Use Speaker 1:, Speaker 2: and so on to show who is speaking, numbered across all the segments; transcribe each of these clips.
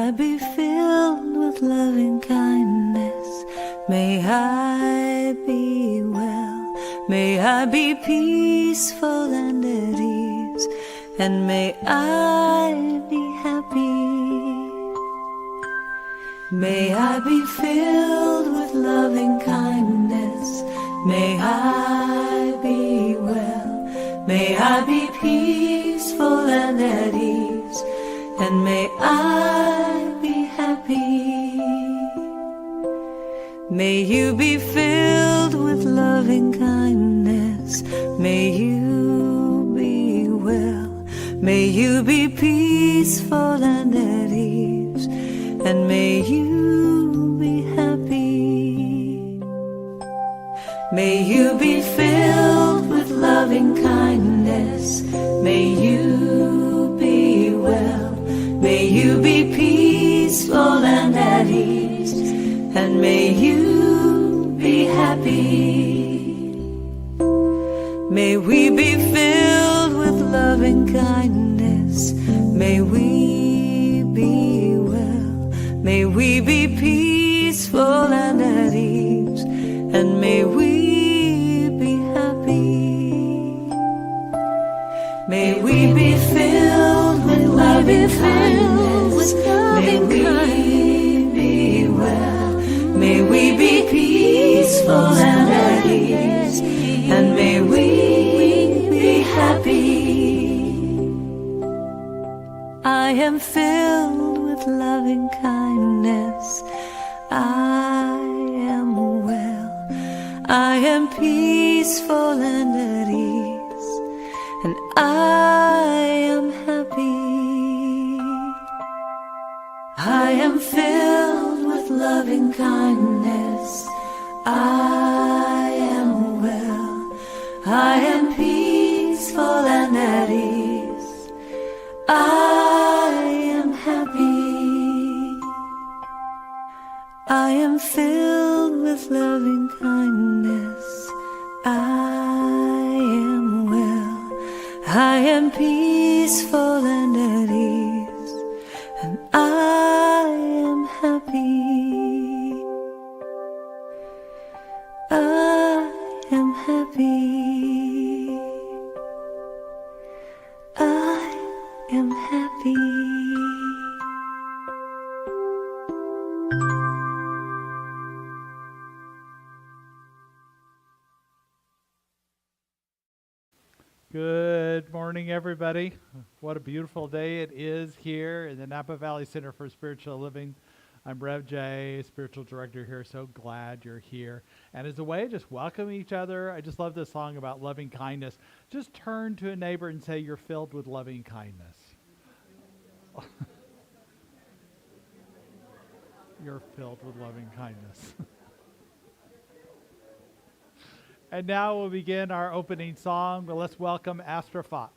Speaker 1: I be filled with loving kindness. May I be well. May I be peaceful and at ease. And may I be happy. May I be filled with loving kindness. May I be well. May I be peaceful and at ease. And may I be happy. May you be filled with loving kindness. May you be well. May you be peaceful and at ease. And may you be happy. May you be filled with loving kindness. May you be well. May you be peaceful and at ease. And may you be happy. May we be filled with loving kindness. May we be well. May we be peaceful and at ease. And may we be happy. May we be filled with loving kindness. May we be well. May we be peaceful and at ease. And may we be happy. I am filled with loving kindness. I am well. I am peaceful and at ease. And I am happy. I am filled with loving kindness. I am well. I am peaceful and at ease. I am happy. I am filled with loving kindness. I am well. I am peaceful and at ease. And I am happy. I am happy. I am happy.
Speaker 2: Good morning, everybody. What a beautiful day it is here in the Napa Valley Center for Spiritual Living. I'm Rev J, Spiritual Director here. So glad you're here. And as a way of just welcoming each other, I just love this song about loving kindness. Just turn to a neighbor and say, you're filled with loving kindness. You're filled with loving kindness. And now we'll begin our opening song, but let's welcome Astra Fox.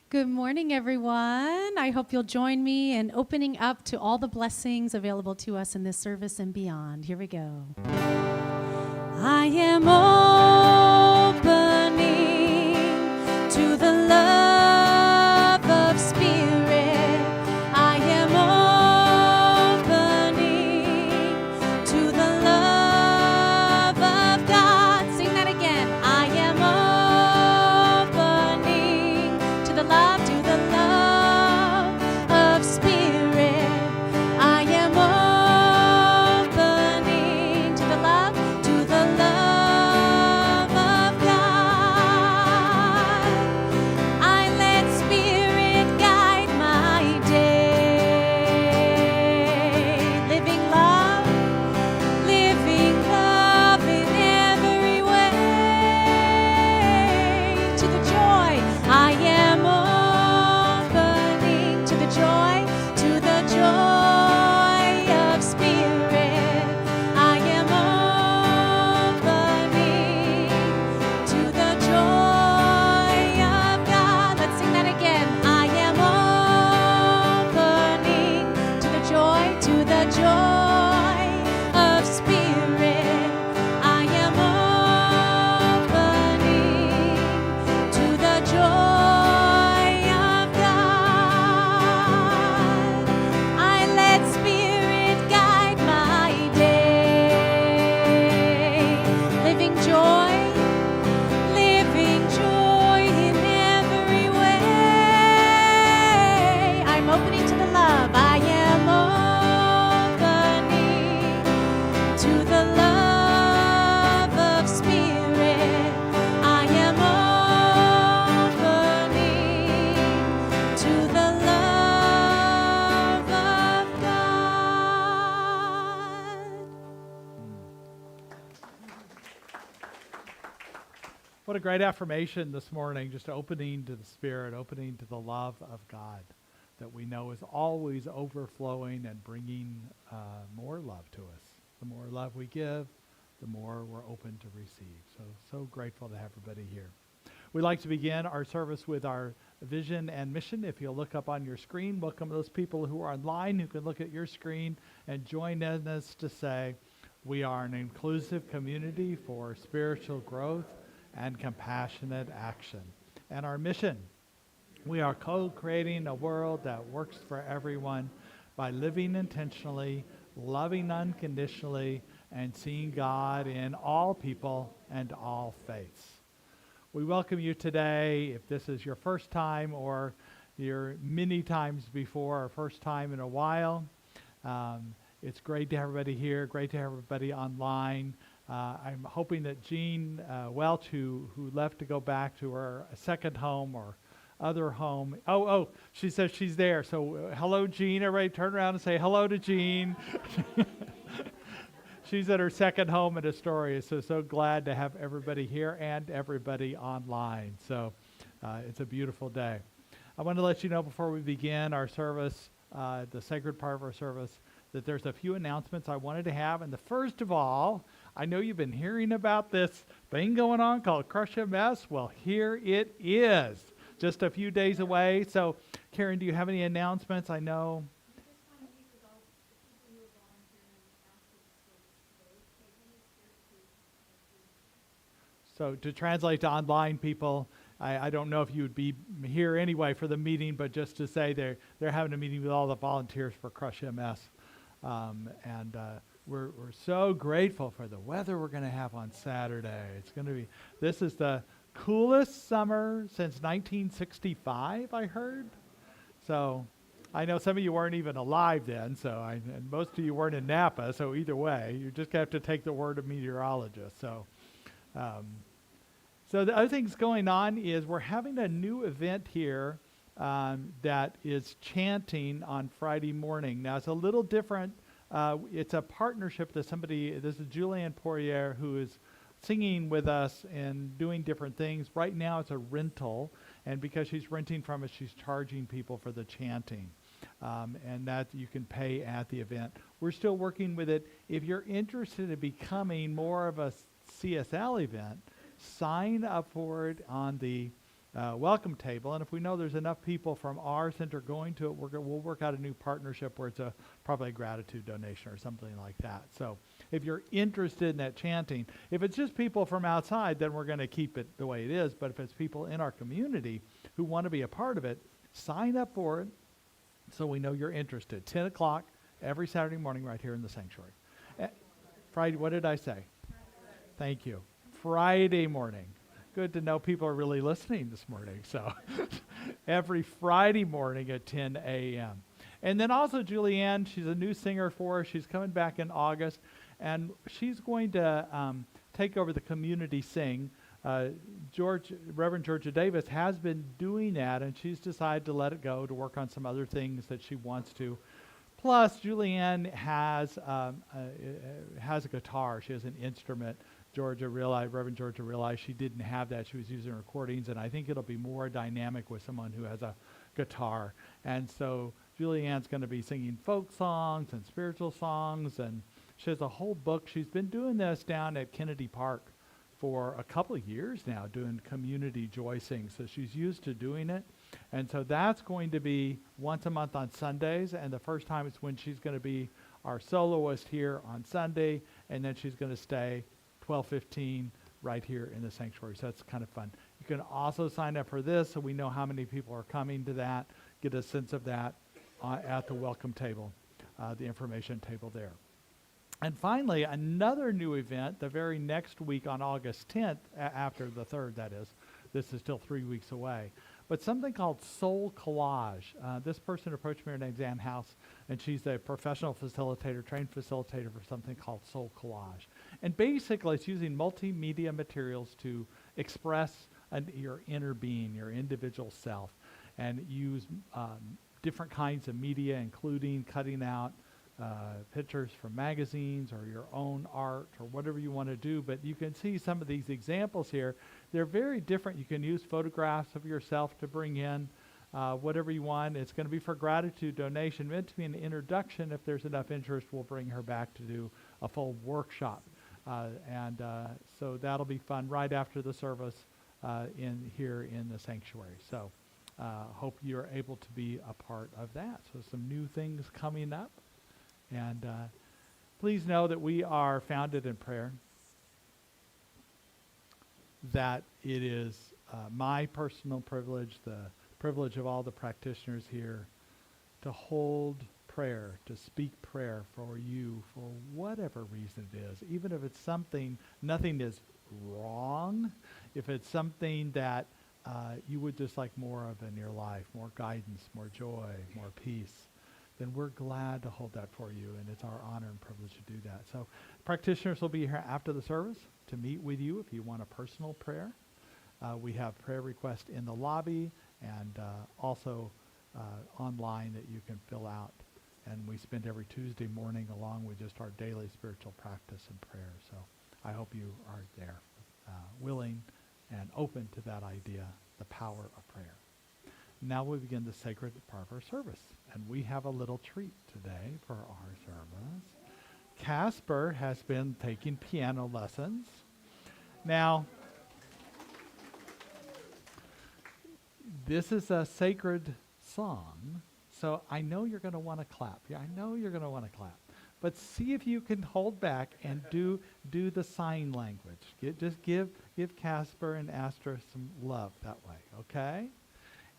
Speaker 3: Good morning, everyone. I hope you'll join me in opening up to all the blessings available to us in this service and beyond. Here we go. I am opening to the love of Spirit. I am opening to the love of God. Sing that again. I am opening to the love of Spirit. I am opening to the love
Speaker 2: What a great affirmation this morning, just opening to the Spirit, opening to the love of God that we know is always overflowing and bringing more love to us. The more love we give, the more we're open to receive. So grateful to have everybody here. We'd like to begin our service with our vision and mission. If you'll look up on your screen, welcome those people who are online who can look at your screen and join in us to say, we are an inclusive community for spiritual growth and compassionate action. And our mission, we are co-creating a world that works for everyone by living intentionally, loving unconditionally, and seeing God in all people and all faiths. We welcome you today, if this is your first time or your many times before or first time in a while. It's great to have everybody here, great to have everybody online. I'm hoping that Jean Welch, who left to go back to her second home or other home. Oh, she says she's there. So hello, Jean. Everybody turn around and say hello to Jean. She's at her second home in Astoria, so glad to have everybody here and everybody online. So it's a beautiful day. I want to let you know before we begin our service, the sacred part of our service, that there's a few announcements I wanted to have. And the first of all, I know you've been hearing about this thing going on called Crush MS. Well, here it is, just a few days away. So, Karen, do you have any announcements? I know. So to translate to online people, I don't know if you would be here anyway for the meeting, but just to say they're having a meeting with all the volunteers for Crush MS. We're so grateful for the weather we're going to have on Saturday. This is the coolest summer since 1965, I heard. So I know some of you weren't even alive then, and most of you weren't in Napa, so either way, you just have to take the word of meteorologists. So the other things going on is we're having a new event here that is chanting on Friday morning. Now, it's a little different. It's a partnership that this is Julianne Poirier, who is singing with us and doing different things. Right now, it's a rental, and because she's renting from us, she's charging people for the chanting. And that you can pay at the event. We're still working with it. If you're interested in becoming more of a CSL event, sign up for it on the welcome table. And if we know there's enough people from our center going to it, we'll work out a new partnership where it's probably a gratitude donation or something like that. So if you're interested in that chanting, if it's just people from outside, then we're going to keep it the way it is. But if it's people in our community who want to be a part of it, sign up for it so we know you're interested. 10 o'clock every Saturday morning right here in the sanctuary. Friday, what did I say? Thank you. Friday morning. Good to know people are really listening this morning. So every Friday morning at 10 a.m. And then also Julianne, she's a new singer for us. She's coming back in August, and she's going to take over the community sing. Reverend Georgia Davis has been doing that, and she's decided to let it go to work on some other things that she wants to. Plus, Julianne has a guitar. She has an instrument. Reverend Georgia realized she didn't have that. She was using recordings, and I think it'll be more dynamic with someone who has a guitar. And so Julianne's going to be singing folk songs and spiritual songs, and she has a whole book. She's been doing this down at Kennedy Park for a couple of years now, doing community joy sing. So she's used to doing it. And so that's going to be once a month on Sundays, and the first time it's when she's going to be our soloist here on Sunday, and then she's going to stay 12:15 right here in the sanctuary. So that's kind of fun. You can also sign up for this so we know how many people are coming to that, get a sense of that at the welcome table, the information table there. And finally, another new event the very next week on August 10th, after the 3rd, that is. This is still 3 weeks away. But something called Soul Collage. This person approached me, her name's Ann House, and she's a professional facilitator, trained facilitator for something called Soul Collage. And basically, it's using multimedia materials to express your inner being, your individual self, and use different kinds of media, including cutting out pictures from magazines or your own art or whatever you want to do. But you can see some of these examples here. They're very different. You can use photographs of yourself to bring in whatever you want. It's going to be for gratitude donation, meant to be an introduction. If there's enough interest, we'll bring her back to do a full workshop. So that'll be fun right after the service here in the sanctuary. So hope you're able to be a part of that. So some new things coming up. And please know that we are founded in prayer, that it is my personal privilege, the privilege of all the practitioners here, to hold prayer, to speak prayer for you for whatever reason it is. Even if it's something, nothing is wrong, if it's something that you would just like more of in your life, more guidance, more joy, more peace, then we're glad to hold that for you, and it's our honor and privilege to do that. So practitioners will be here after the service to meet with you if you want a personal prayer. We have prayer requests in the lobby and also online that you can fill out. And we spend every Tuesday morning along with just our daily spiritual practice and prayer. So I hope you are there, willing and open to that idea, the power of prayer. Now we begin the sacred part of our service. And we have a little treat today for our service. Casper has been taking piano lessons. Now, this is a sacred song, so I know you're going to want to clap. Yeah, I know you're going to want to clap. But see if you can hold back and do the sign language. Just give Casper and Astra some love that way, okay?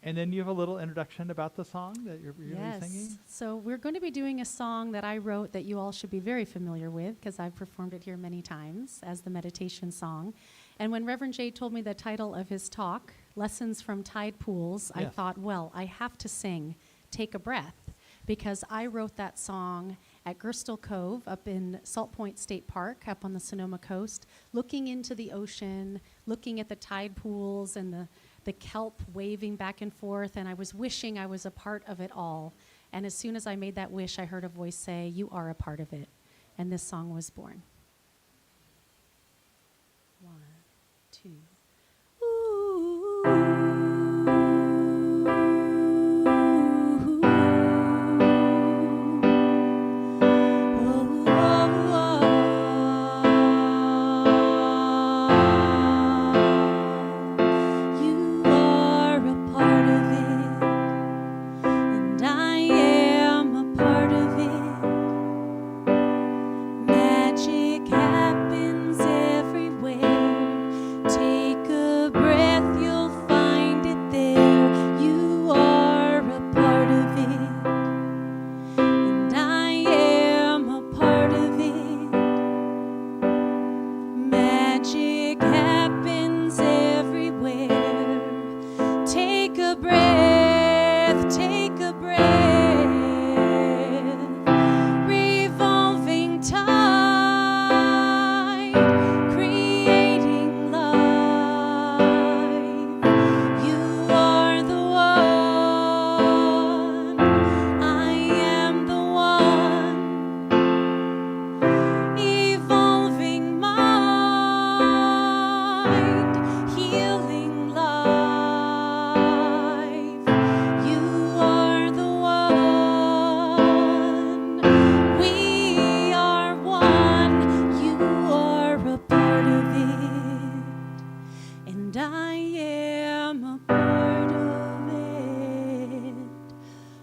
Speaker 2: And then you have a little introduction about the song that you're going to be singing?
Speaker 3: So we're going to be doing a song that I wrote that you all should be very familiar with, because I've performed it here many times as the meditation song. And when Reverend Jay told me the title of his talk, Lessons from Tide Pools, I thought, well, I have to sing Take a Breath, because I wrote that song at Gerstle Cove up in Salt Point State Park up on the Sonoma coast, looking into the ocean, looking at the tide pools and the kelp waving back and forth, and I was wishing I was a part of it all. And as soon as I made that wish, I heard a voice say, "You are a part of it." And this song was born. 1, 2.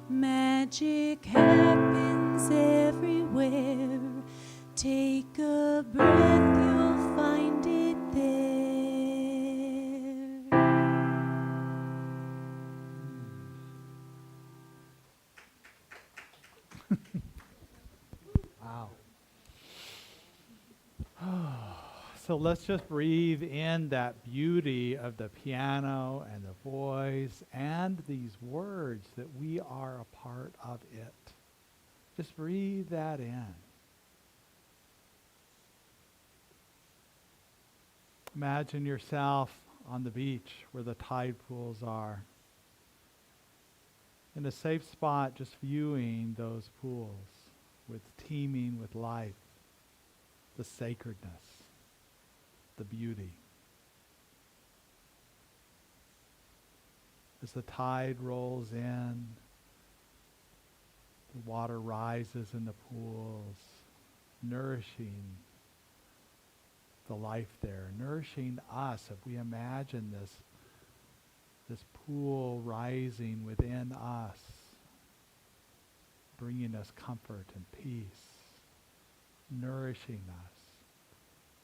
Speaker 3: Magic happens everywhere. Take a breath, you'll find it there.
Speaker 2: Wow. So let's just breathe in that beauty of the piano and the voice and these words that we are a part of it. Just breathe that in. Imagine yourself on the beach where the tide pools are. In a safe spot, just viewing those pools with teeming with life, the sacredness, the beauty. As the tide rolls in, the water rises in the pools, nourishing the life there, nourishing us. If we imagine this pool rising within us, bringing us comfort and peace, nourishing us.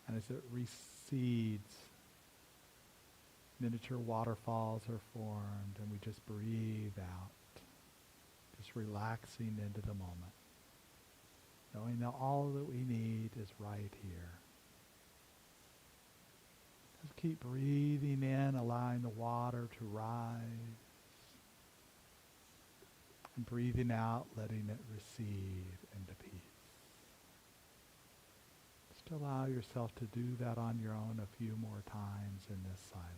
Speaker 2: And as it recedes, miniature waterfalls are formed, and we just breathe out, just relaxing into the moment, knowing that all that we need is right here. Just keep breathing in, allowing the water to rise, and breathing out, letting it recede into peace. Just allow yourself to do that on your own a few more times in this silence.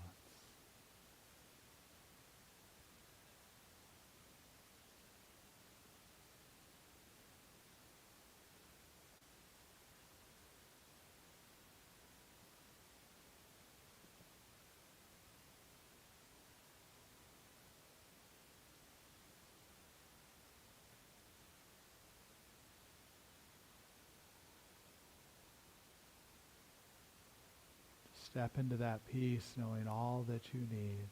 Speaker 2: Step into that peace knowing all that you need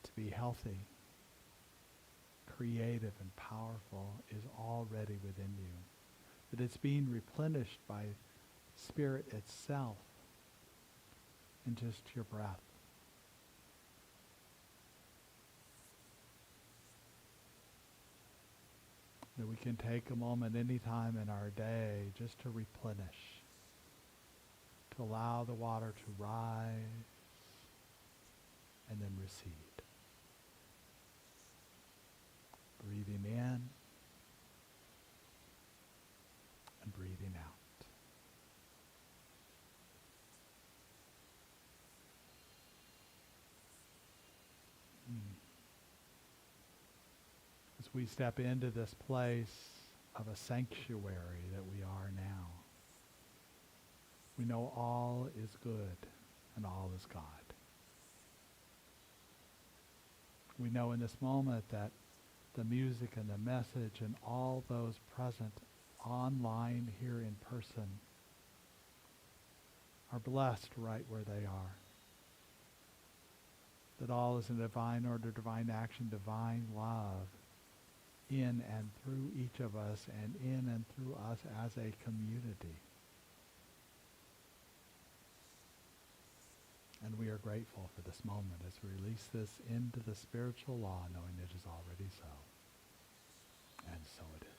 Speaker 2: to be healthy, creative, and powerful is already within you. That it's being replenished by Spirit itself in just your breath. That we can take a moment anytime in our day just to replenish, to allow the water to rise and then recede. Breathing in and breathing out. As we step into this place of a sanctuary that we are now, we know all is good and all is God. We know in this moment that the music and the message and all those present online here in person are blessed right where they are. That all is in divine order, divine action, divine love in and through each of us and in and through us as a community. And we are grateful for this moment as we release this into the spiritual law, knowing it is already so. And so it is.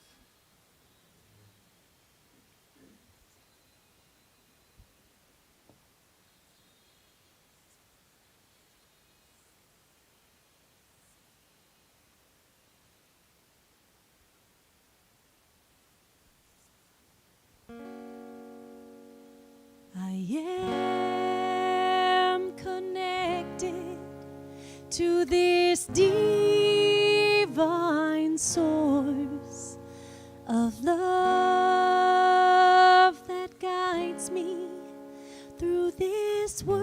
Speaker 1: I am connected to this divine source of love that guides me through this world.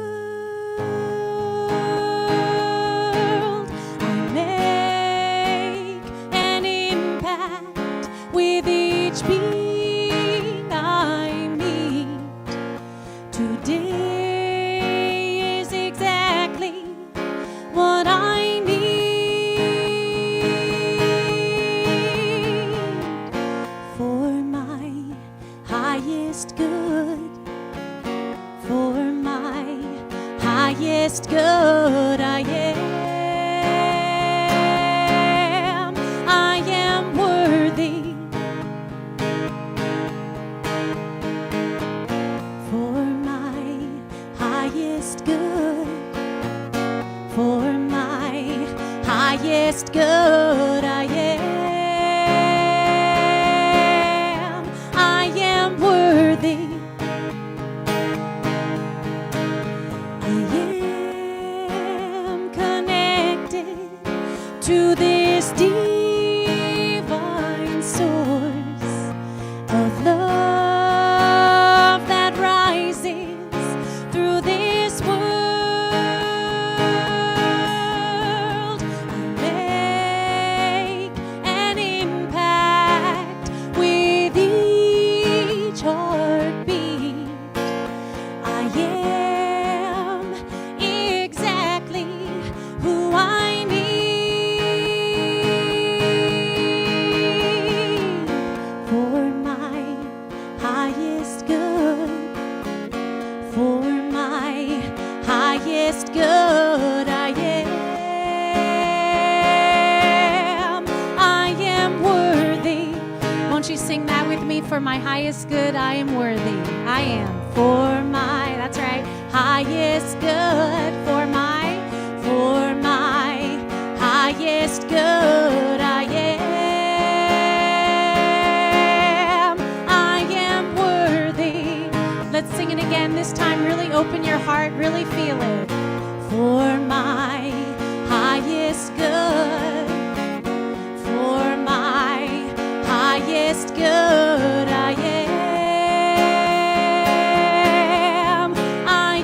Speaker 1: I make an impact with each being I meet. Today is exactly what I need for my highest good, for my highest good. I am worthy for my highest good, for my highest good. I am worthy. I am connected to this divine source
Speaker 3: highest good. I am worthy. Won't you sing that with me? For my highest good, I am worthy. I am for my, that's right, highest good. For my highest good, I am worthy. Let's sing it again this time. Really open your heart, really feel it. For my highest good, for my highest good, I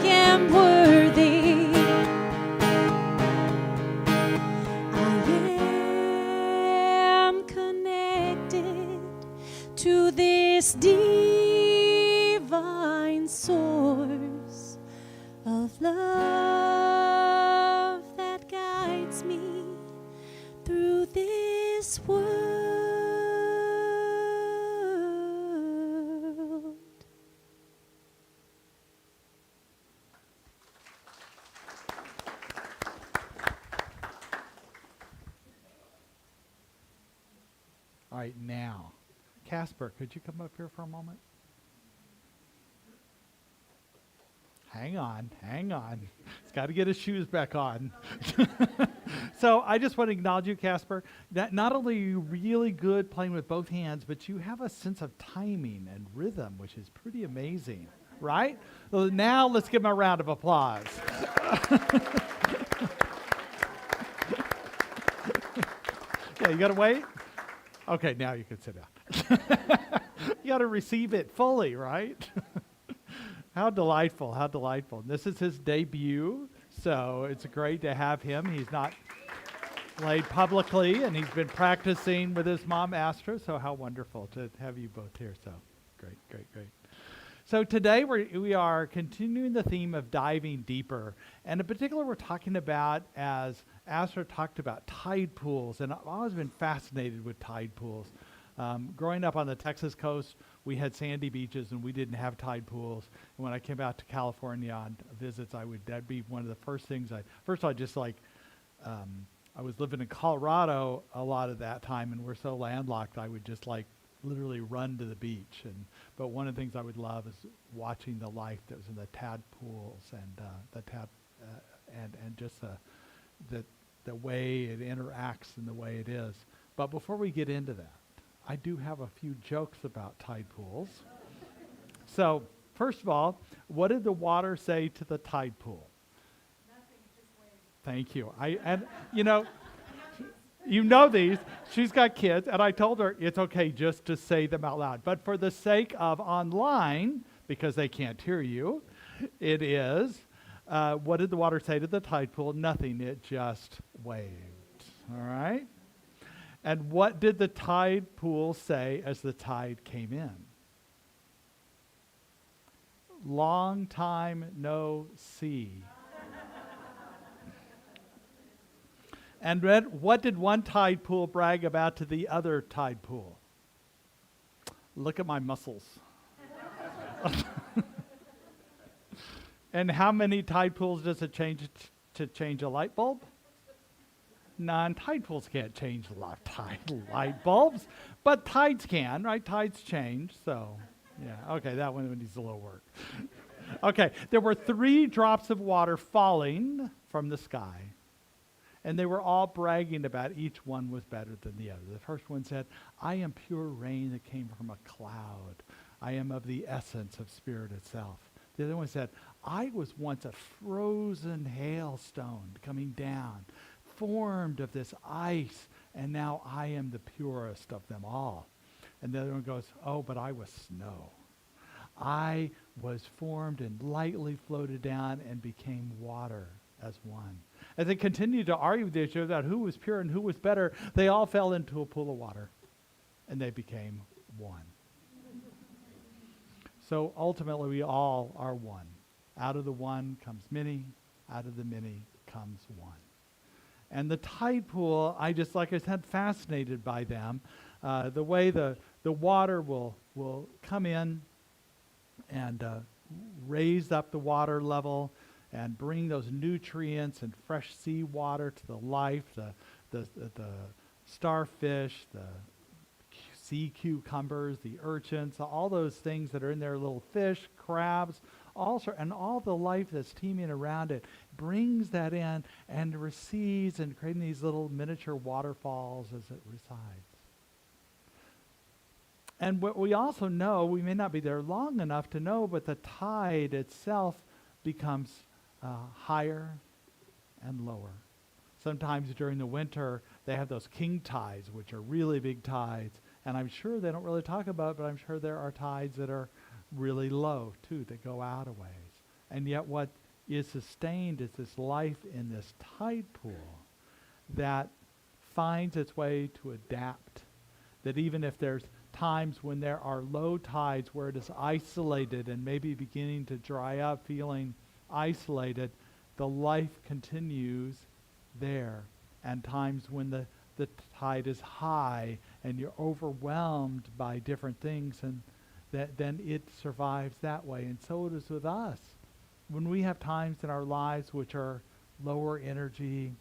Speaker 3: am worthy. I am connected to this divine source of love that guides me through this world.
Speaker 2: All right, now, Casper, could you come up here for a moment? Hang on. He's got to get his shoes back on. So I just want to acknowledge you, Casper, that not only are you really good playing with both hands, but you have a sense of timing and rhythm, which is pretty amazing, right? So now let's give him a round of applause. Yeah, you got to wait? Okay, now you can sit down. You got to receive it fully, right? How delightful, how delightful. And this is his debut, so it's great to have him. He's not played publicly, and he's been practicing with his mom, Astra, so how wonderful to have you both here. So great. So today we are continuing the theme of diving deeper. And in particular, we're talking about, as Astra talked about, tide pools. And I've always been fascinated with tide pools. Growing up on the Texas coast, we had sandy beaches and we didn't have tide pools. And when I came out to California on visits, that'd be one of the first things I was living in Colorado a lot of that time, and we're so landlocked, I would just literally run to the beach. But one of the things I would love is watching the life that was in the tadpoles and just the way it interacts and the way it is. But before we get into that, I do have a few jokes about tide pools. So first of all, what did the water say to the tide pool?
Speaker 3: Nothing, just wait.
Speaker 2: Thank you. You know these. She's got kids, and I told her it's okay just to say them out loud. But for the sake of online, because they can't hear you, it is, what did the water say to the tide pool? Nothing. It just waved. All right? And what did the tide pool say as the tide came in? Long time no see. And what did one tide pool brag about to the other tide pool? Look at my muscles. And how many tide pools does it change to change a light bulb? None. Tide pools can't change light bulbs, but tides can, right? Tides change, so yeah. Okay, that one needs a little work. Okay, there were 3 drops of water falling from the sky, and they were all bragging about each one was better than the other. The first one said, I am pure rain that came from a cloud. I am of the essence of spirit itself. The other one said, I was once a frozen hailstone coming down, formed of this ice, and now I am the purest of them all. And the other one goes, oh, but I was snow. I was formed and lightly floated down and became water as one. As they continued to argue with each other about who was pure and who was better, they all fell into a pool of water, and they became one. So ultimately, we all are one. Out of the one comes many. Out of the many comes one. And the tide pool, like I said, fascinated by them. The way the water will come in and raise up the water level and bring those nutrients and fresh seawater to the life, the starfish, the sea cucumbers, the urchins, all those things that are in there, little fish, crabs, and all the life that's teeming around it, brings that in and recedes and creating these little miniature waterfalls as it resides. And what we also know, we may not be there long enough to know, but the tide itself becomes higher and lower. Sometimes during the winter, they have those king tides, which are really big tides. And I'm sure they don't really talk about it, but I'm sure there are tides that are really low, too, that go out a ways. And yet what is sustained is this life in this tide pool that finds its way to adapt. That even if there's times when there are low tides where it is isolated and maybe beginning to dry up, feeling isolated, the life continues there. And times when the tide is high and you're overwhelmed by different things, and then it survives that way. And so it is with us. When we have times in our lives which are lower energy,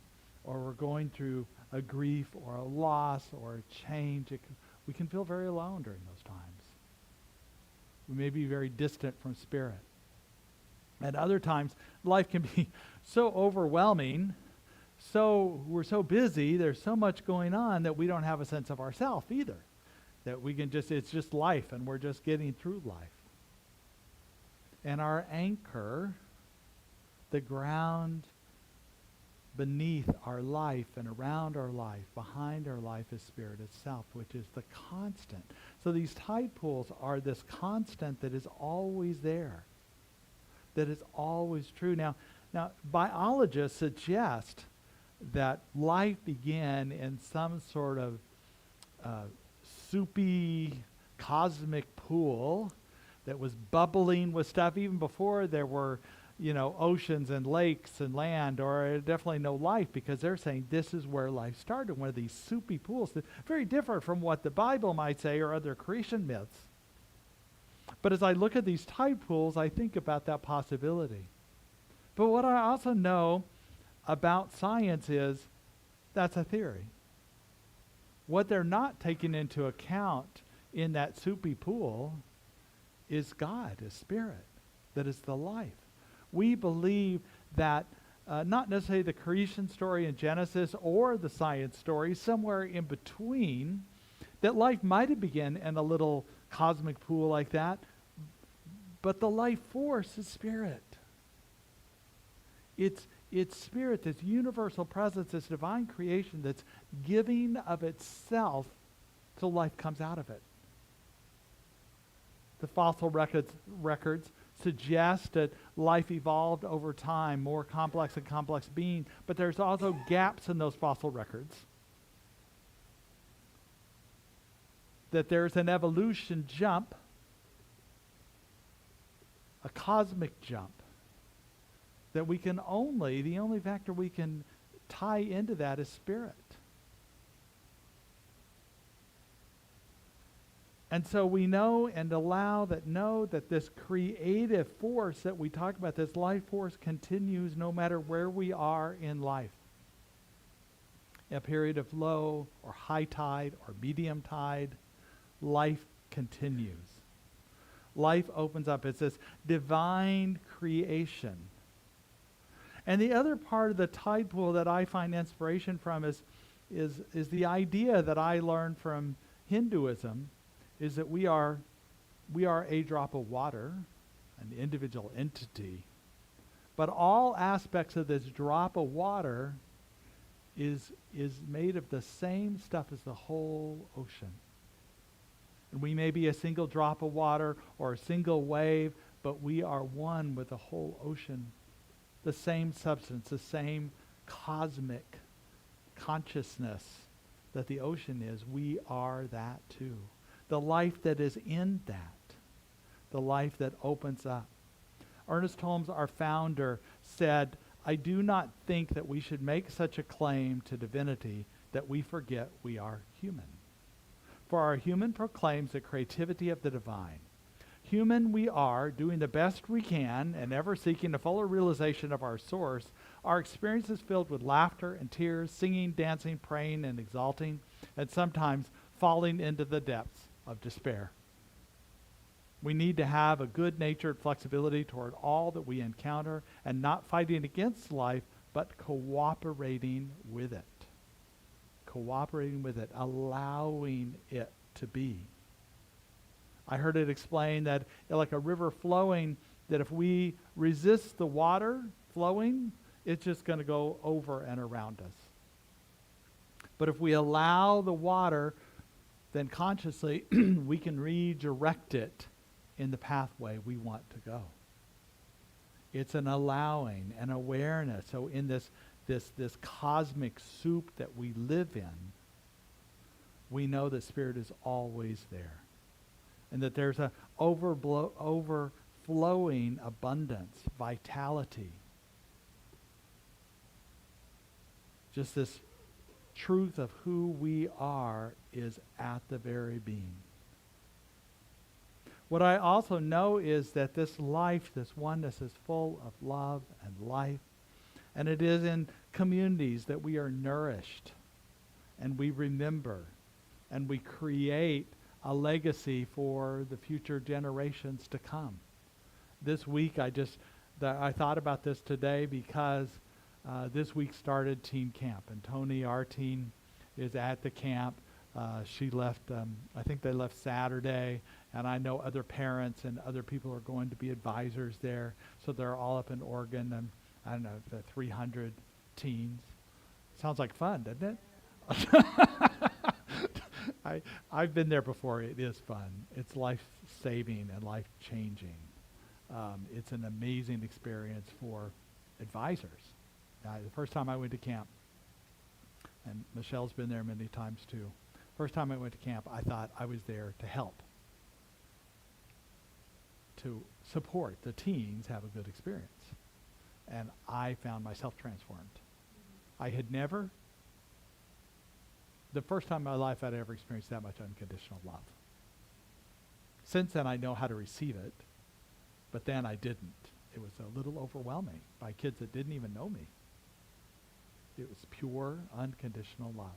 Speaker 2: or we're going through a grief or a loss or a change, we can feel very alone during those times. We may be very distant from spirit. At other times, life can be so overwhelming, we're so busy, there's so much going on that we don't have a sense of ourself either. That we can it's just life, and we're just getting through life. And our anchor, the ground beneath our life and around our life, behind our life, is spirit itself, which is the constant. So these tide pools are this constant that is always there, that is always true. Now biologists suggest that life began in some sort of soupy cosmic pool that was bubbling with stuff even before there were, oceans and lakes and land, or definitely no life, because they're saying this is where life started, one of these soupy pools. Very different from what the Bible might say or other creation myths. But as I look at these tide pools, I think about that possibility. But what I also know about science is that's a theory. What they're not taking into account in that soupy pool is God, is spirit, that is the life. We believe that not necessarily the creation story in Genesis or the science story, somewhere in between, that life might have begun in a little cosmic pool like that, but the life force is spirit. It's spirit, this universal presence, this divine creation that's giving of itself till life comes out of it. The fossil records suggest that life evolved over time, more complex and complex being, but there's also gaps in those fossil records. That there's an evolution jump, a cosmic jump, that the only factor we can tie into that is spirit. And so we know that this creative force that we talk about, this life force, continues no matter where we are in life. A period of low or high tide or medium tide, life continues. Life opens up. It's this divine creation. And the other part of the tide pool that I find inspiration from is the idea that I learned from Hinduism, is that we are a drop of water, an individual entity. But all aspects of this drop of water is made of the same stuff as the whole ocean. And we may be a single drop of water or a single wave, but we are one with the whole ocean. The same substance, the same cosmic consciousness that the ocean is, we are that too. The life that is in that, the life that opens up. Ernest Holmes, our founder, said, "I do not think that we should make such a claim to divinity that we forget we are human. For our human proclaims the creativity of the divine. human we are, doing the best we can, and ever seeking a fuller realization of our source, our experience is filled with laughter and tears, singing, dancing, praying, and exalting, and sometimes falling into the depths of despair. We need to have a good-natured flexibility toward all that we encounter and not fighting against life, but cooperating with it. Cooperating with it, allowing it to be. I heard it explained that like a river flowing, that if we resist the water flowing, it's just going to go over and around us. But if we allow the water, then consciously we can redirect it in the pathway we want to go. It's an allowing, an awareness. So in this cosmic soup that we live in, we know that Spirit is always there. And that there's a overflowing abundance, vitality. Just this truth of who we are is at the very being. What I also know is that this life, this oneness, is full of love and life. And it is in communities that we are nourished and we remember and we create a legacy for the future generations to come. This week I thought about this today because this week started teen camp, and Tony, our teen, is at the camp. She left, I think they left Saturday, and I know other parents and other people are going to be advisors there. So they're all up in Oregon, and I don't know, the 300 teens. Sounds like fun, doesn't it? I've been there before. It is fun. It's life-saving and life-changing. It's an amazing experience for advisors. The first time I went to camp, and Michelle's been there many times too. First time I went to camp, I thought I was there to help, to support the teens have a good experience. And I found myself transformed. I had never, the first time in my life I'd ever experienced that much unconditional love. Since then I know how to receive it, but then I didn't. It was a little overwhelming by kids that didn't even know me. It was pure, unconditional love.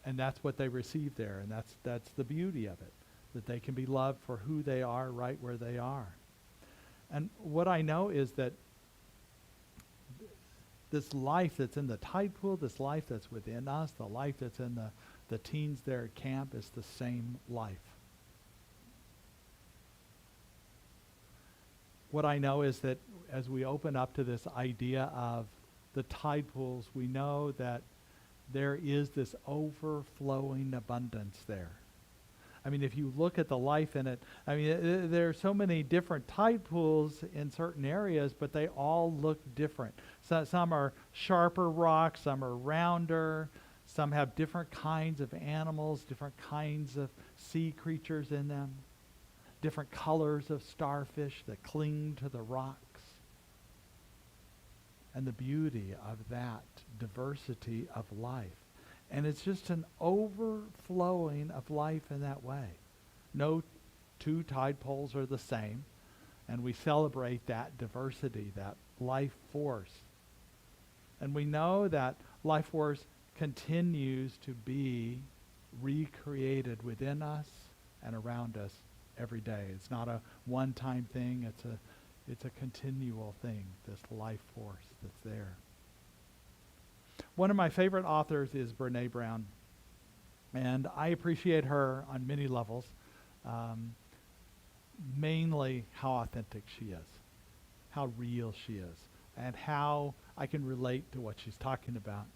Speaker 2: And that's what they received there, and that's the beauty of it, that they can be loved for who they are right where they are. And what I know is that this life that's in the tide pool, this life that's within us, the life that's in the teens there at camp is the same life. What I know is that as we open up to this idea of the tide pools, we know that there is this overflowing abundance there. I mean, if you look at the life in it, I mean, there are so many different tide pools in certain areas, but they all look different. So, some are sharper rocks, some are rounder, some have different kinds of animals, different kinds of sea creatures in them, different colors of starfish that cling to the rocks. And the beauty of that diversity of life. And it's just an overflowing of life in that way. No two tide pools are the same. And we celebrate that diversity, that life force. And we know that life force continues to be recreated within us and around us every day. It's not a one-time thing. It's a continual thing, this life force that's there. One of my favorite authors is Brené Brown, and I appreciate her on many levels, mainly how authentic she is, how real she is, and how I can relate to what she's talking about.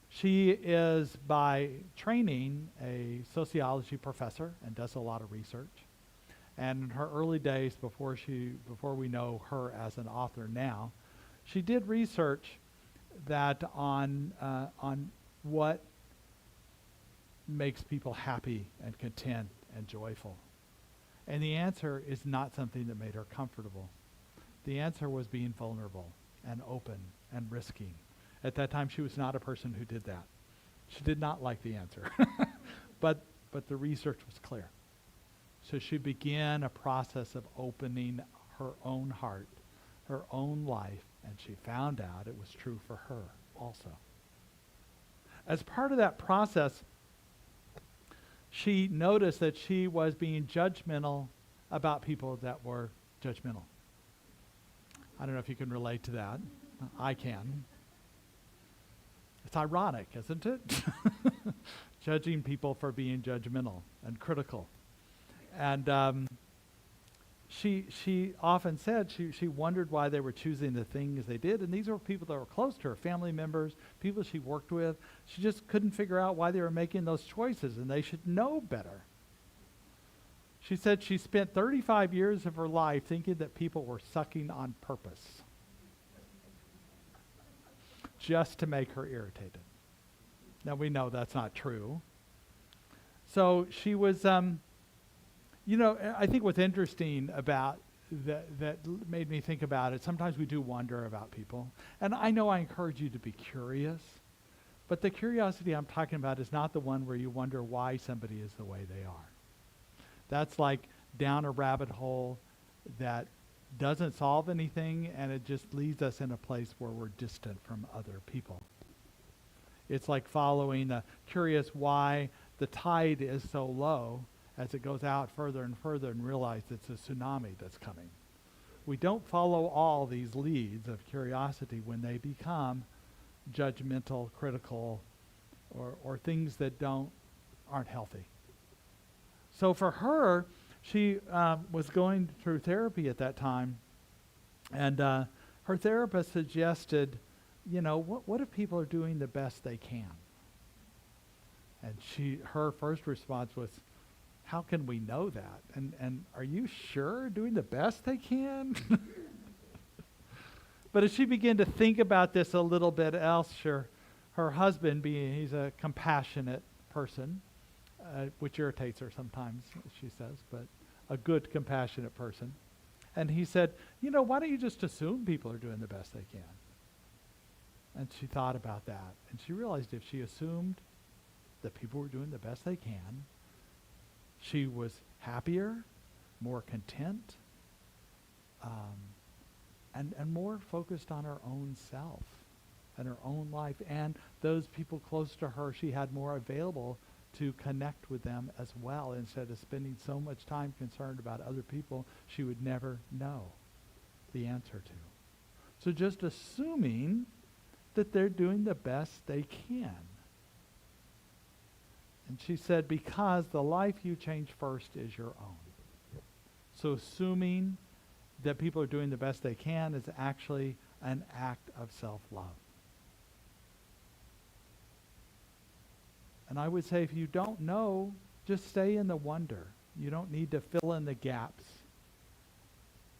Speaker 2: She is, by training, a sociology professor and does a lot of research. And in her early days, before we know her as an author now, she did research that on what makes people happy and content and joyful. And the answer is not something that made her comfortable. The answer was being vulnerable and open and risking. At that time, she was not a person who did that. She did not like the answer. But the research was clear. So she began a process of opening her own heart, her own life, and she found out it was true for her also. As part of that process, she noticed that she was being judgmental about people that were judgmental. I don't know if you can relate to that. I can. It's ironic, isn't it? Judging people for being judgmental and critical. And she often said she wondered why they were choosing the things they did. And these were people that were close to her, family members, people she worked with. She just couldn't figure out why they were making those choices, and they should know better. She said she spent 35 years of her life thinking that people were sucking on purpose just to make her irritated. Now we know that's not true. So she was, I think what's interesting about that made me think about it, sometimes we do wonder about people. And I know I encourage you to be curious, but the curiosity I'm talking about is not the one where you wonder why somebody is the way they are. That's like down a rabbit hole that doesn't solve anything, and it just leaves us in a place where we're distant from other people. It's like following curious why the tide is so low as it goes out further and further and realize it's a tsunami that's coming. We don't follow all these leads of curiosity when they become judgmental, critical, or things that aren't healthy. So for her, she was going through therapy at that time, and her therapist suggested, what if people are doing the best they can? And her first response was, how can we know that? And are you sure doing the best they can? But as she began to think about this a little bit else, her husband, he's a compassionate person, which irritates her sometimes, she says, but a good, compassionate person. And he said, why don't you just assume people are doing the best they can? And she thought about that. And she realized if she assumed that people were doing the best they can, she was happier, more content, and more focused on her own self and her own life. And those people close to her, she had more available to connect with them as well, instead of spending so much time concerned about other people she would never know the answer to. So just assuming that they're doing the best they can. And she said, because the life you change first is your own. So assuming that people are doing the best they can is actually an act of self-love. And I would say if you don't know, just stay in the wonder. You don't need to fill in the gaps.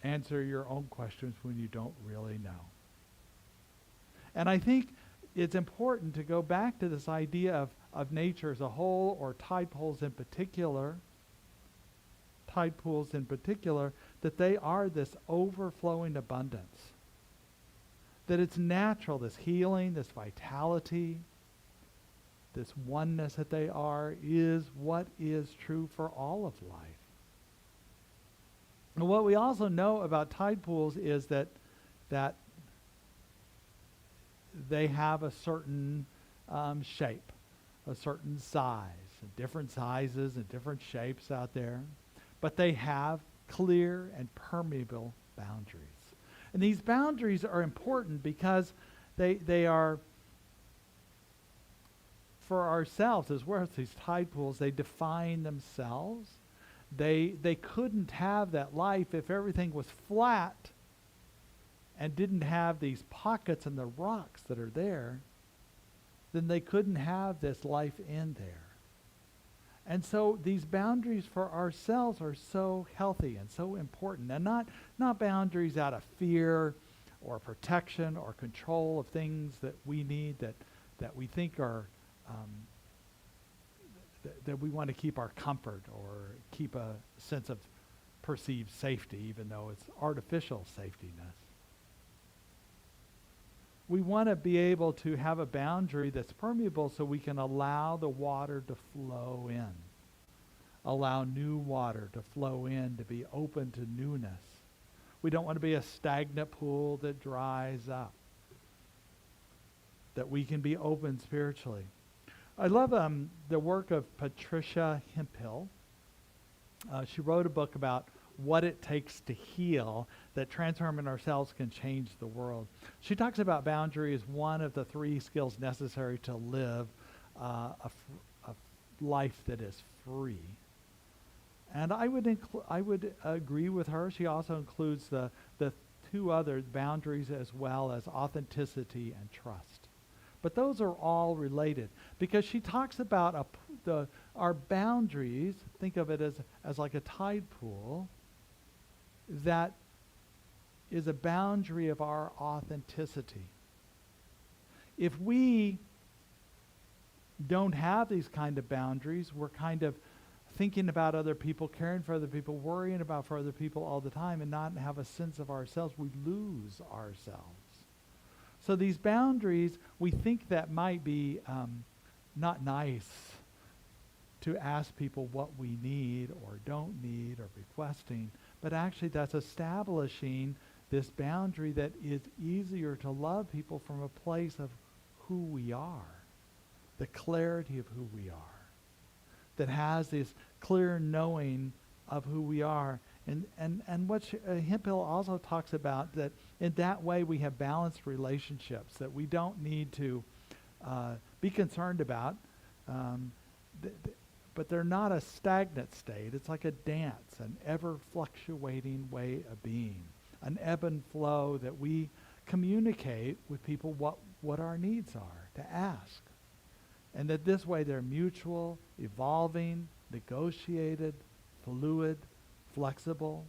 Speaker 2: Answer your own questions when you don't really know. And I think it's important to go back to this idea of nature as a whole, or tide pools in particular, that they are this overflowing abundance. That it's natural, this healing, this vitality, this oneness that they are, is what is true for all of life. And what we also know about tide pools is that they have a certain shape, a certain size, and different sizes and different shapes out there, but they have clear and permeable boundaries. And these boundaries are important because they are, for ourselves as well as these tide pools, they define themselves. They couldn't have that life if everything was flat and didn't have these pockets in the rocks that are there. Then they couldn't have this life in there. And so these boundaries for ourselves are so healthy and so important, and not boundaries out of fear or protection or control of things that we need, that we think are that we want to keep our comfort or keep a sense of perceived safety, even though it's artificial safetyness. We want to be able to have a boundary that's permeable so we can allow the water to flow in. allow new water to flow in, to be open to newness. We don't want to be a stagnant pool that dries up. That we can be open spiritually. I love the work of Patricia Hemphill. She wrote a book about what it takes to heal, that transforming ourselves can change the world. She talks about boundary as one of the 3 skills necessary to live a life that is free. And I would agree with her. She also includes the 2 other boundaries as well as authenticity and trust. But those are all related because she talks about our boundaries. Think of it as like a tide pool that is a boundary of our authenticity. If we don't have these kind of boundaries, we're kind of thinking about other people, caring for other people, worrying about for other people all the time, and not have a sense of ourselves. We lose ourselves. So these boundaries, we think that might be not nice to ask people what we need or don't need or requesting, but actually that's establishing this boundary that is easier to love people from a place of who we are, the clarity of who we are, that has this clear knowing of who we are. And what Hemphill also talks about, that in that way we have balanced relationships that we don't need to be concerned about, but they're not a stagnant state. It's like a dance, an ever-fluctuating way of being, an ebb and flow that we communicate with people what our needs are, to ask. And that this way they're mutual, evolving, negotiated, fluid, flexible,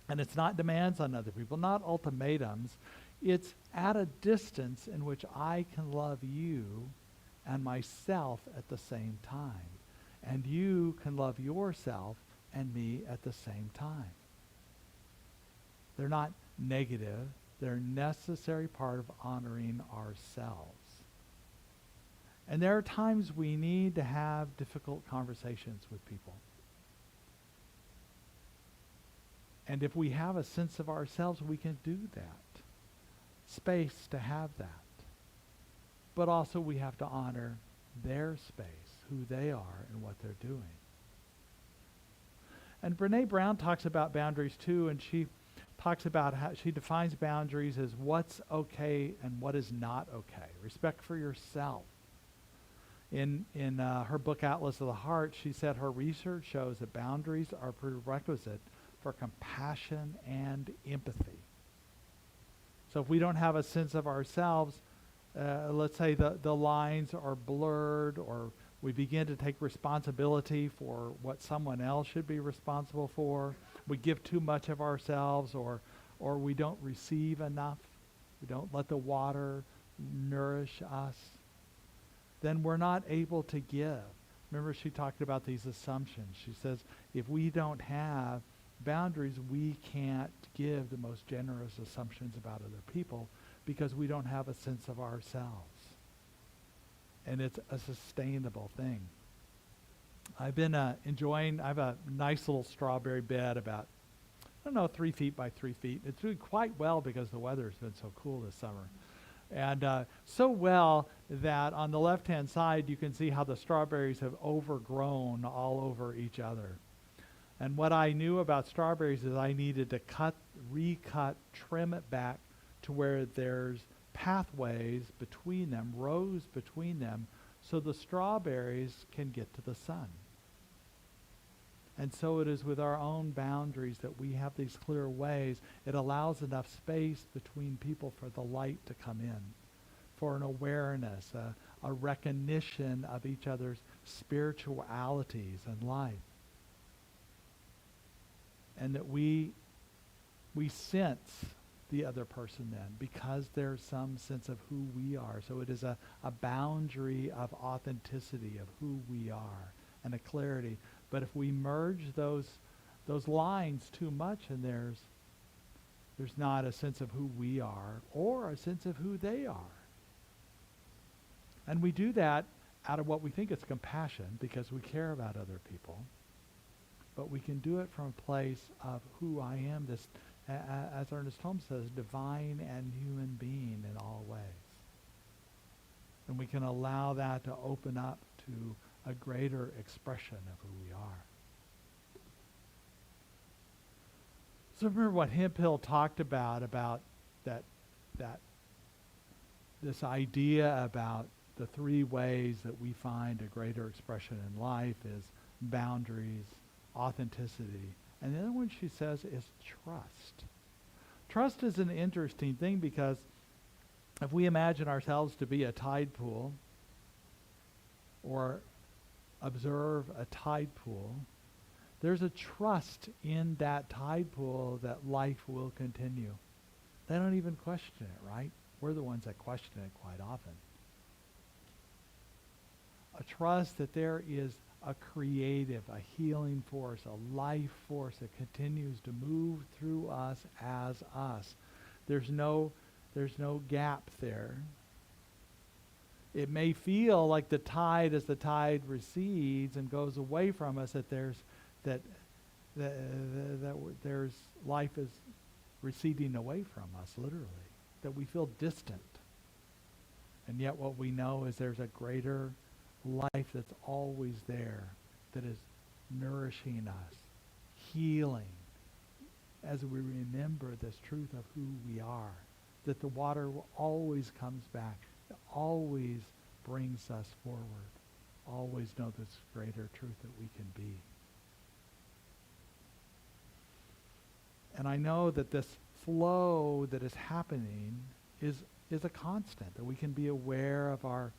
Speaker 2: and it's not demands on other people, not ultimatums. It's at a distance in which I can love you and myself at the same time, and you can love yourself and me at the same time. They're not negative. They're a necessary part of honoring ourselves. And there are times we need to have difficult conversations with people. And if we have a sense of ourselves, we can do that. Space to have that. But also we have to honor their space, who they are and what they're doing. And Brene Brown talks about boundaries too, and she talks about how she defines boundaries as what's okay and what is not okay. Respect for yourself. In her book, Atlas of the Heart, she said her research shows that boundaries are prerequisite for compassion and empathy. So if we don't have a sense of ourselves, let's say the lines are blurred, or we begin to take responsibility for what someone else should be responsible for, we give too much of ourselves, or we don't receive enough, we don't let the water nourish us, then we're not able to give. Remember, she talked about these assumptions. She says, if we don't have boundaries, we can't give the most generous assumptions about other people because we don't have a sense of ourselves. And it's a sustainable thing. I've been enjoying, I have a nice little strawberry bed about, 3 feet by 3 feet. It's doing quite well because the weather's been so cool this summer. And so well that on the left-hand side, you can see how the strawberries have overgrown all over each other. And what I knew about strawberries is I needed to recut, trim it back to where there's pathways between them, rows between them, so the strawberries can get to the sun. And so it is with our own boundaries that we have these clear ways. It allows enough space between people for the light to come in, for an awareness, a recognition of each other's spiritualities and life. And that we sense the other person then because there's some sense of who we are. So it is a boundary of authenticity of who we are and a clarity. But if we merge those lines too much, and there's not a sense of who we are or a sense of who they are. And we do that out of what we think is compassion because we care about other people. but we can do it from a place of who I am, this, as Ernest Holmes says, divine and human being in all ways. And we can allow that to open up to a greater expression of who we are. So remember what Hemphill talked about that this idea about the three ways that we find a greater expression in life is boundaries, authenticity, and the other one she says is trust. Trust is an interesting thing because if we imagine ourselves to be a tide pool or observe a tide pool, there's a trust in that tide pool that life will continue. They don't even question it, right? We're the ones that question it quite often. A trust that there is a creative, a healing force, a life force that continues to move through us as us. There's no gap there. It may feel like the tide, as the tide recedes and goes away from us, that there's life is receding away from us, literally, that we feel distant. And yet what we know is there's a greater life that's always there, that is nourishing us, healing, as we remember this truth of who we are, that the water always comes back, it always brings us forward, always know this greater truth that we can be. And I know that this flow that is happening is a constant, that we can be aware of our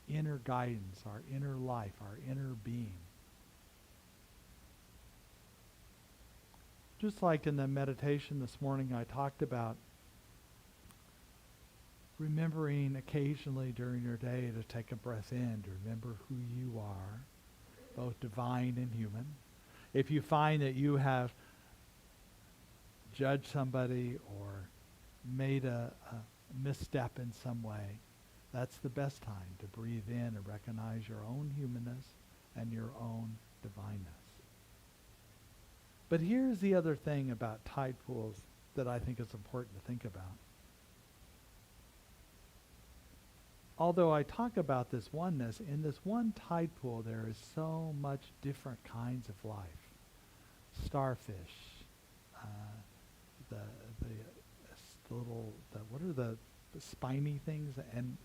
Speaker 2: inner guidance, our inner life, our inner being. Just like in the meditation this morning, I talked about remembering occasionally during your day to take a breath in, to remember who you are, both divine and human. If you find that you have judged somebody or made a misstep in some way, that's the best time to breathe in and recognize your own humanness and your own divineness. But here's the other thing about tide pools that I think is important to think about. Although I talk about this oneness, in this one tide pool there is so much different kinds of life. Starfish, what are the spiny things, and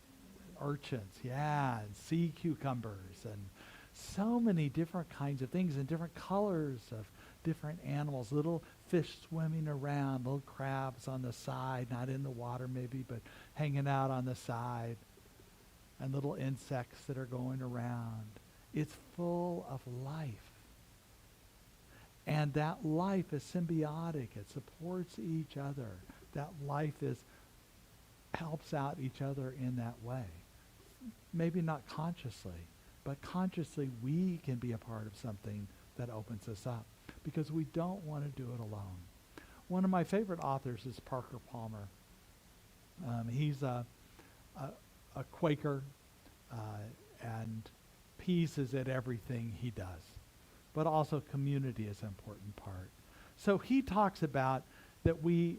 Speaker 2: urchins, and sea cucumbers, and so many different kinds of things and different colors of different animals, little fish swimming around, little crabs on the side, not in the water maybe, but hanging out on the side, and little insects that are going around. It's full of life. And that life is symbiotic. It supports each other. That life helps out each other in that way. Maybe not consciously, but consciously we can be a part of something that opens us up, because we don't want to do it alone. One of my favorite authors is Parker Palmer. He's a Quaker, and peace is at everything he does. But also community is an important part. So he talks about that we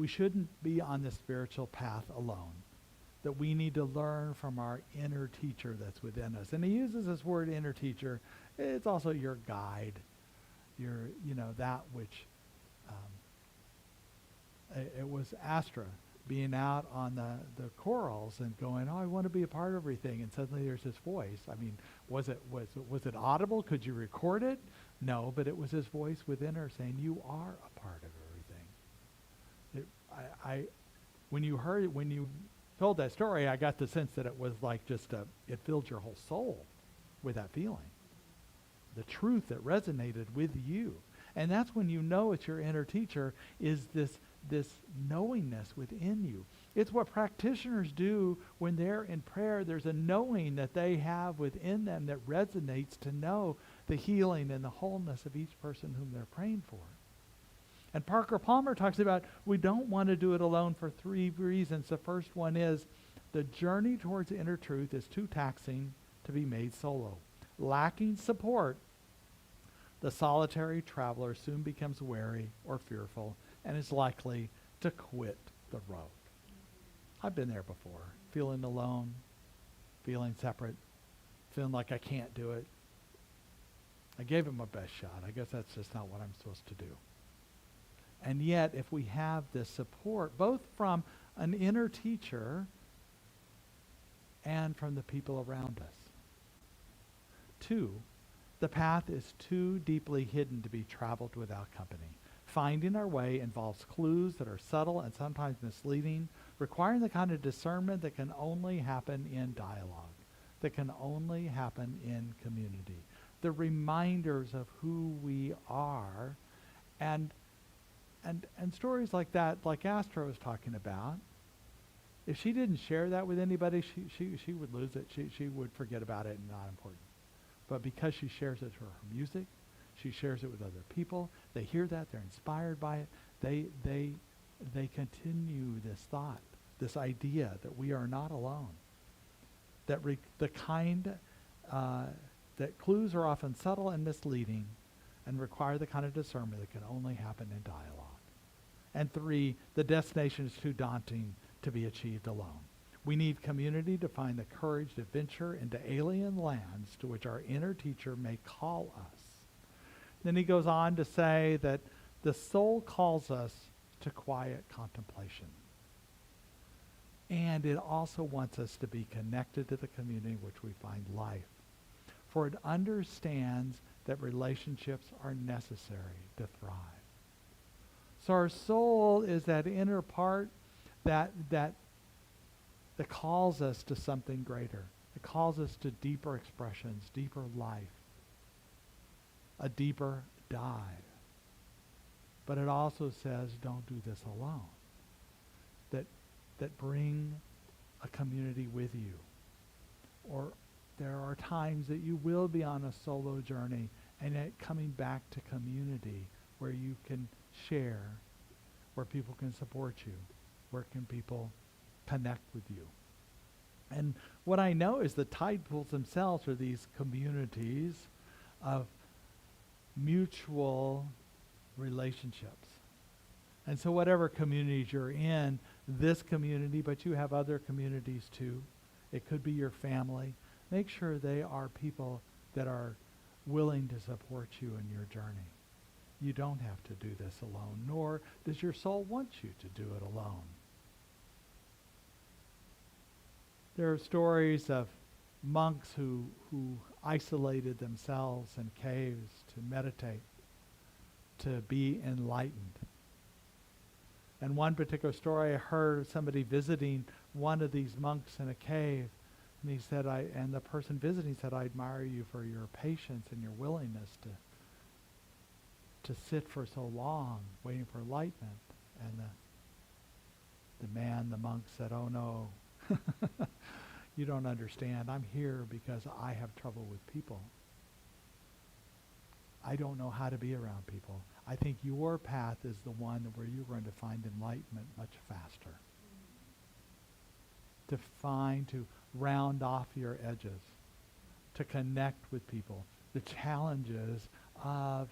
Speaker 2: shouldn't be on the spiritual path alone, that we need to learn from our inner teacher that's within us. And he uses this word inner teacher. It's also your guide, that which, it was Astra being out on the corals and going, I want to be a part of everything. And suddenly there's this voice. I mean, was it audible? Could you record it? No, but it was his voice within her saying, you are a part of everything. When you told that story, I got the sense that it was like it filled your whole soul with that feeling. The truth that resonated with you. And that's when you know it's your inner teacher, is this knowingness within you. It's what practitioners do when they're in prayer. There's a knowing that they have within them that resonates to know the healing and the wholeness of each person whom they're praying for. And Parker Palmer talks about we don't want to do it alone for 3 reasons. The first one is the journey towards inner truth is too taxing to be made solo. lacking support, the solitary traveler soon becomes wary or fearful and is likely to quit the road. I've been there before, feeling alone, feeling separate, feeling like I can't do it. I gave it my best shot. I guess that's just not what I'm supposed to do. And yet, if we have this support, both from an inner teacher and from the people around us. 2, the path is too deeply hidden to be traveled without company. Finding our way involves clues that are subtle and sometimes misleading, requiring the kind of discernment that can only happen in dialogue, that can only happen in community. The reminders of who we are, and stories like that, like Astra was talking about, if she didn't share that with anybody, she would lose it. She would forget about it and not important. But because she shares it through her music, she shares it with other people, they hear that, they're inspired by it, they continue this thought, this idea that we are not alone. That that clues are often subtle and misleading and require the kind of discernment that can only happen in dialogue. And 3, the destination is too daunting to be achieved alone. We need community to find the courage to venture into alien lands to which our inner teacher may call us. Then he goes on to say that the soul calls us to quiet contemplation. And it also wants us to be connected to the community in which we find life. For it understands that relationships are necessary to thrive. So our soul is that inner part that calls us to something greater. It calls us to deeper expressions, deeper life, a deeper dive. But it also says, don't do this alone. That bring a community with you. Or there are times that you will be on a solo journey, and yet coming back to community where you can share, where people can support you, where can people connect with you. And what I know is the tide pools themselves are these communities of mutual relationships. And so whatever communities you're in, this community, but you have other communities too. It could be your family. Make sure they are people that are willing to support you in your journey. You don't have to do this alone, nor does your soul want you to do it alone. There are stories of monks who isolated themselves in caves to meditate, to be enlightened. And one particular story, I heard of somebody visiting one of these monks in a cave, and he said, and the person visiting said, I admire you for your patience and your willingness to sit for so long, waiting for enlightenment. And the monk said, oh no, you don't understand. I'm here because I have trouble with people. I don't know how to be around people. I think your path is the one where you're going to find enlightenment much faster. To round off your edges, to connect with people, the challenges of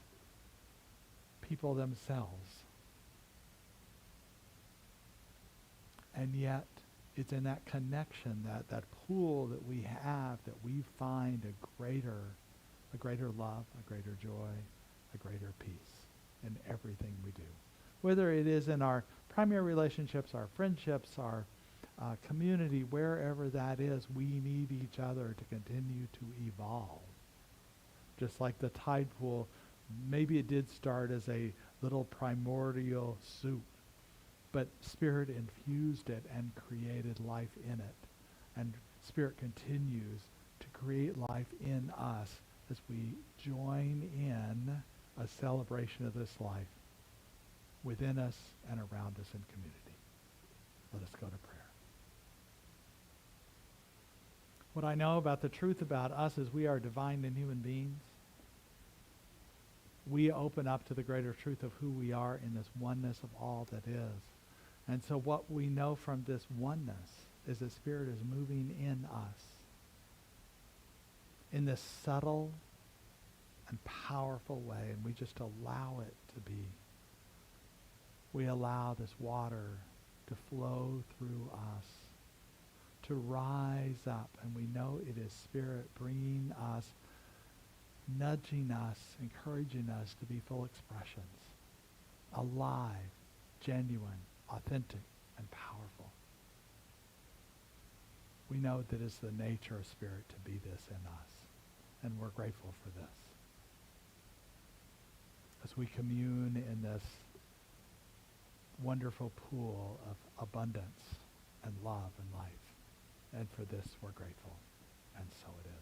Speaker 2: people themselves. And yet, it's in that connection, that pool that we have, that we find a greater love, a greater joy, a greater peace in everything we do. Whether it is in our primary relationships, our friendships, our community, wherever that is, we need each other to continue to evolve. Just like the tide pool, maybe it did start as a little primordial soup, but Spirit infused it and created life in it. And Spirit continues to create life in us as we join in a celebration of this life within us and around us in community. Let us go to prayer. What I know about the truth about us is we are divine and human beings. We open up to the greater truth of who we are in this oneness of all that is. And so what we know from this oneness is that Spirit is moving in us in this subtle and powerful way, and we just allow it to be. We allow this water to flow through us, to rise up, and we know it is Spirit bringing us, nudging us, encouraging us to be full expressions, alive, genuine, authentic, and powerful. We know that it's the nature of Spirit to be this in us, and we're grateful for this. As we commune in this wonderful pool of abundance and love and life, and for this we're grateful, and so it is.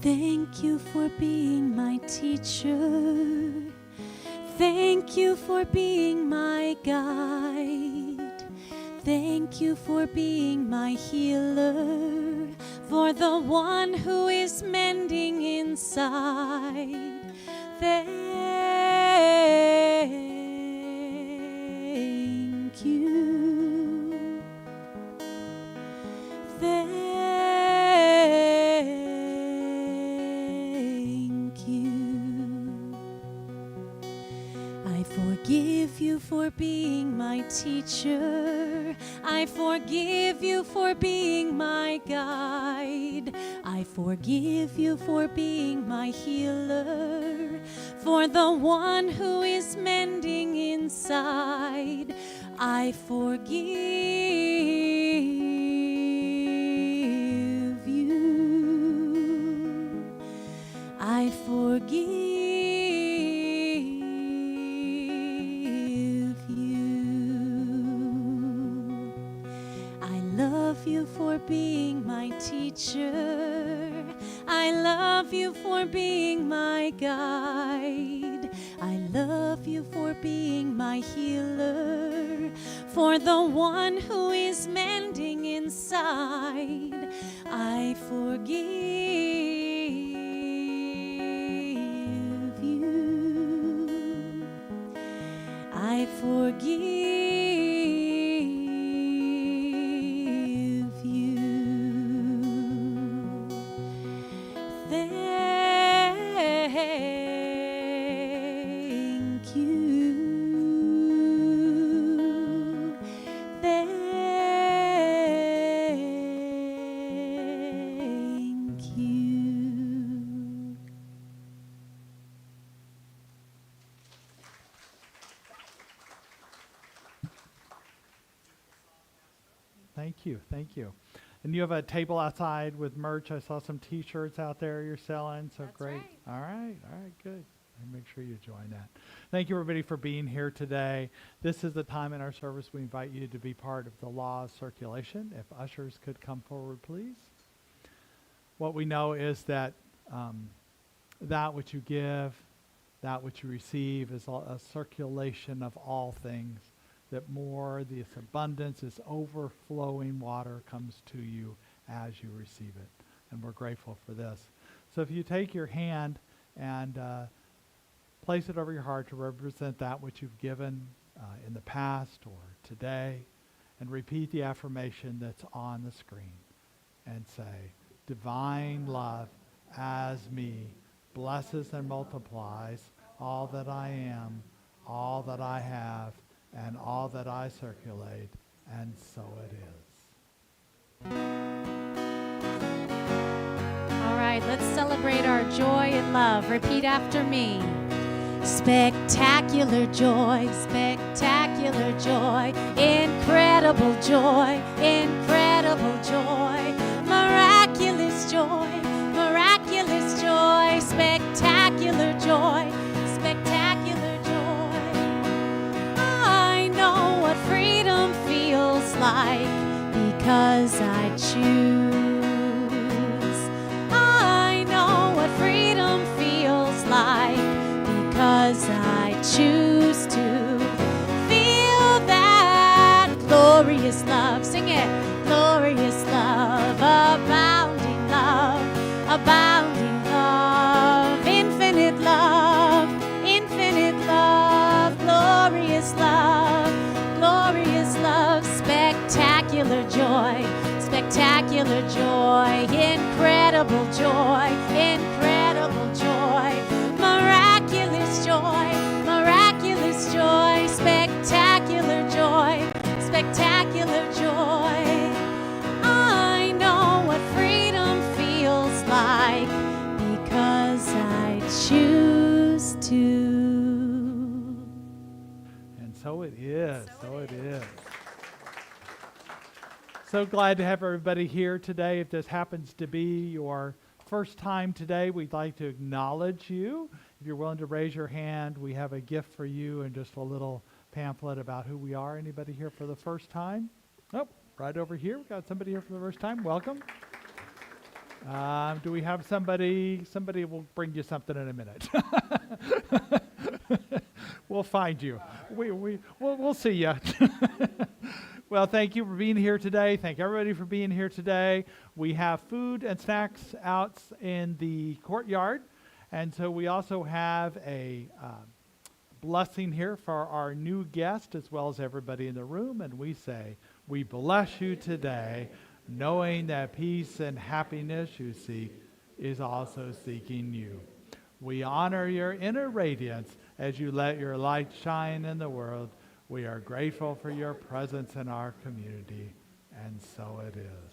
Speaker 1: Thank you for being my teacher. Thank you for being my guide. Thank you for being my healer, for the one who is mending inside. Thank you. Thank you. I forgive you for being my teacher. I forgive you for being my guide. I forgive you for being my healer, for the one who is mending inside. I forgive you. I forgive you. I love you for being my teacher. I love you for being my guide. I love you for being my healer, for the one who is mending inside. I forgive you. I forgive you. Thank you. Thank you.
Speaker 2: Thank you, thank you. And you have a table outside with merch. I saw some T-shirts out there you're selling, so
Speaker 3: That's
Speaker 2: great.
Speaker 3: right.
Speaker 2: All right, good. And make sure you join that. Thank you, everybody, for being here today. This is the time in our service we invite you to be part of the law of circulation. If ushers could come forward, please. What we know is that that which you give, that which you receive is a circulation of all things, that more, this abundance, this overflowing water comes to you as you receive it. And we're grateful for this. So if you take your hand and place it over your heart to represent that which you've given in the past or today, and repeat the affirmation that's on the screen and say, divine love as me blesses and multiplies all that I am, all that I have, and all that I circulate, and so it is.
Speaker 3: All right, let's celebrate our joy and love. Repeat after me. Spectacular joy, spectacular joy, incredible joy, incredible joy, miraculous joy, miraculous joy, spectacular joy, spectacular joy. I know what freedom feels like because I choose. I know what freedom feels like because I choose to feel abounding love, infinite love, infinite love, glorious love, glorious love, spectacular joy, spectacular joy, incredible joy, incredible joy, miraculous joy, miraculous joy, spectacular joy, spectacular joy. I know what freedom feels like because I choose to.
Speaker 2: And so it is. So it is. So glad to have everybody here today. If this happens to be your first time today, we'd like to acknowledge you. If you're willing to raise your hand, we have a gift for you and just a little pamphlet about who we are. Anybody here for the first time? Oh, right over here. We've got somebody here for the first time. Welcome. Do we have somebody? Somebody will bring you something in a minute. We'll find you. We'll see you. Well, thank you for being here today. Thank everybody for being here today. We have food and snacks out in the courtyard. And so we also have a blessing here for our new guest as well as everybody in the room. And we say, we bless you today, knowing that peace and happiness you seek is also seeking you. We honor your inner radiance as you let your light shine in the world. We are grateful for your presence in our community, and so it is.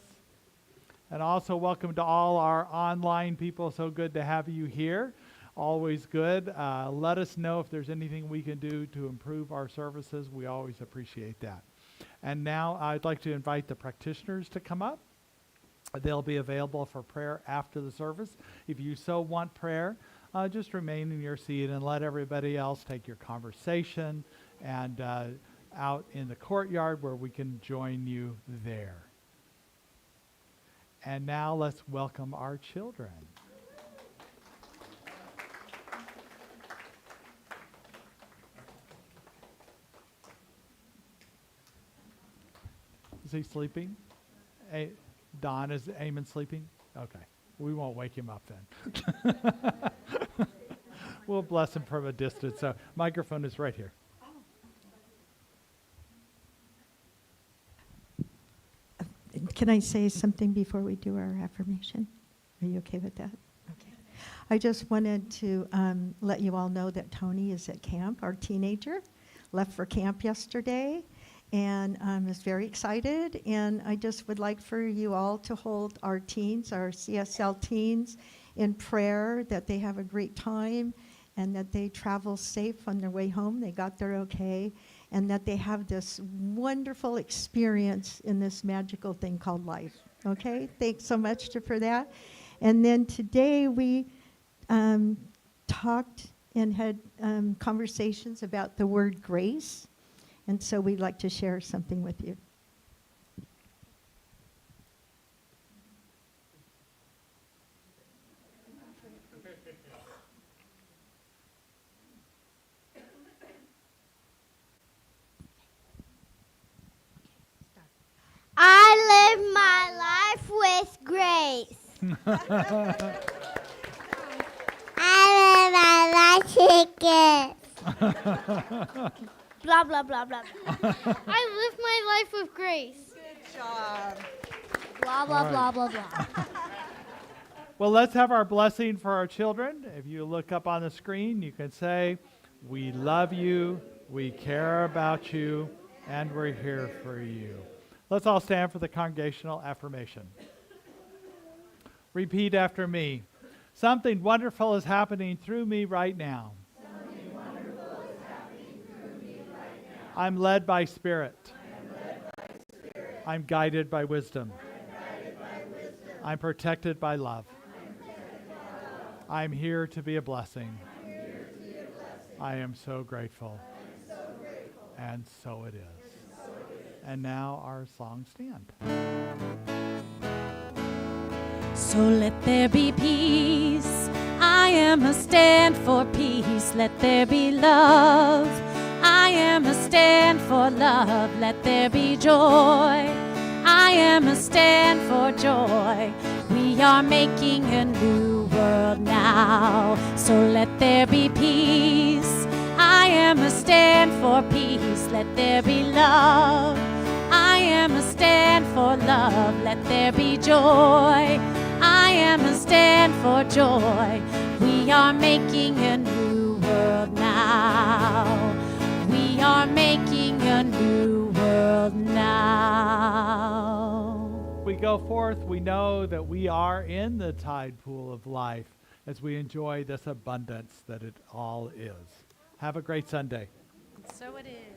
Speaker 2: And also welcome to all our online people. So good to have you here. Always good. Let us know if there's anything we can do to improve our services. We always appreciate that. And now I'd like to invite the practitioners to come up. They'll be available for prayer after the service. If you so want prayer, just remain in your seat and let everybody else take your conversation and out in the courtyard where we can join you there. And now let's welcome our children. Is he sleeping? Don, is Eamon sleeping? Okay. We won't wake him up then. We'll bless him from a distance. So microphone is right here.
Speaker 4: Can I say something before we do our affirmation? Are you okay with that? Okay. I just wanted to let you all know that Tony is at camp, our teenager, left for camp yesterday, and is very excited. And I just would like for you all to hold our teens, our CSL teens, in prayer that they have a great time and that they travel safe on their way home. They got there okay. And that they have this wonderful experience in this magical thing called life. Okay? Thanks so much for that. And then today we talked and had conversations about the word grace. And so we'd like to share something with you.
Speaker 5: I live my life with grace. I live my life with gifts. Blah, blah, blah, blah. I live my life with grace.
Speaker 4: Good job.
Speaker 5: Blah, blah, blah, blah, blah.
Speaker 2: Well, let's have our blessing for our children. If you look up on the screen, you can say, we love you, we care about you, and we're here for you. Let's all stand for the congregational affirmation. Repeat after me. Something wonderful is happening through me right now.
Speaker 6: Something wonderful is happening through me right now.
Speaker 2: I'm led by Spirit.
Speaker 6: I'm led by Spirit.
Speaker 2: I'm guided by wisdom.
Speaker 6: I'm guided by wisdom.
Speaker 2: I'm protected by love.
Speaker 6: I'm protected by love.
Speaker 2: I'm here to be a blessing.
Speaker 6: I'm here to be a blessing.
Speaker 2: I am so grateful.
Speaker 6: I am so grateful.
Speaker 2: And so it is.
Speaker 6: And so it is.
Speaker 2: And now our song stand.
Speaker 3: So let there be peace. I am a stand for peace. Let there be love. I am a stand for love. Let there be joy. I am a stand for joy. We We are making a new world now, so let there be peace. I am a stand for peace. Let there be love. I am a stand for love. Let there be joy. I am a stand for joy. We are making a new world now. We are making a new world now.
Speaker 2: We go forth, we know that we are in the tide pool of life as we enjoy this abundance that it all is. Have a great Sunday.
Speaker 3: So it is.